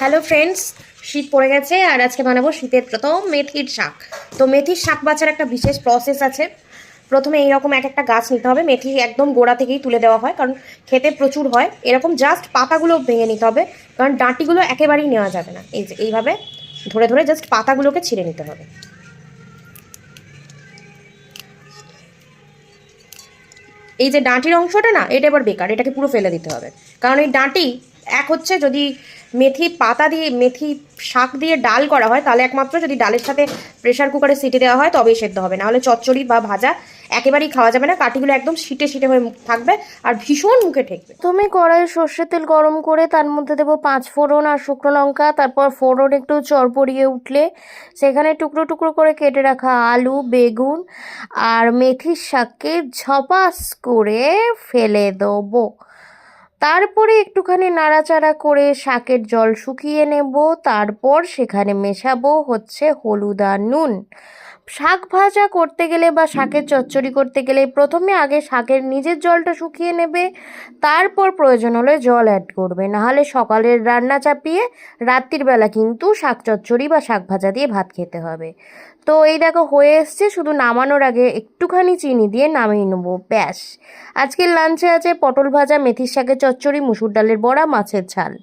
Hello friends, শীত পড়ে গেছে আর আজকে বানাবো শীতের প্রথম মেথির শাক। তো মেথির শাক বাছার একটা বিশেষ প্রসেস আছে। প্রথমে এইরকম এক একটা গাছ নিতে হবে। মেথি একদম গোড়া থেকেই তুলে দেওয়া হয়, কারণ খেতে প্রচুর হয়। এরকম জাস্ট পাতাগুলো ভেঙে নিতে হবে, কারণ ডাঁটিগুলো একেবারেই নেওয়া যাবে না। এই যে এইভাবে ধরে ধরে জাস্ট পাতাগুলোকে ছিঁড়ে নিতে হবে। এই যে ডাঁটির অংশটা না, এটা এবার বেকার, এটাকে পুরো ফেলে দিতে হবে। কারণ এই ডাঁটি এক হচ্ছে, যদি মেথি পাতা দিয়ে মেথি শাক দিয়ে ডাল করা হয়, তাহলে একমাত্র যদি ডালের সাথে প্রেশার কুকারে সিটি দেওয়া হয় তবেই সেদ্ধ হবে, নাহলে চচ্চড়ি বা ভাজা একেবারেই খাওয়া যাবে না। কাঠিগুলো একদম শিটে শিটে হয়ে থাকবে আর ভীষণ মুখে ঠেকবে। প্রথমে কড়াইয়ে সর্ষের তেল গরম করে তার মধ্যে দেবো 5 ফোড়ন আর শুকনো লঙ্কা। তারপর ফোড়ন একটু চড়পড়িয়ে উঠলে সেখানে টুকরো টুকরো করে কেটে রাখা আলু, বেগুন আর মেথির শাককে ঝপাস করে ফেলে দেবো। তারপরে একটুখানি নাড়াচাড়া করে শাকের জল শুকিয়ে নেব। তারপর সেখানে মেশাবো হচ্ছে হলুদ আর নুন। শাক ভাজা করতে গেলে বা শাকের চচ্চড়ি করতে গেলে প্রথমে আগে শাকের নিজের জলটা শুকিয়ে নেবে, তারপর প্রয়োজন হলে জল অ্যাড করবে, নাহলে সকালের রান্না চাপিয়ে রাত্রির বেলা কিন্তু শাক চচ্চড়ি বা শাক ভাজা দিয়ে ভাত খেতে হবে। তো এই দেখো হয়ে এসছে, শুধু নামানোর আগে একটুখানি চিনি দিয়ে নামিয়ে নেবো, ব্যাস। আজকের লাঞ্চে আছে পটল ভাজা, মেথির শাকের চচ্চড়ি, মুসুর ডালের বড়া, মাছের ঝাল।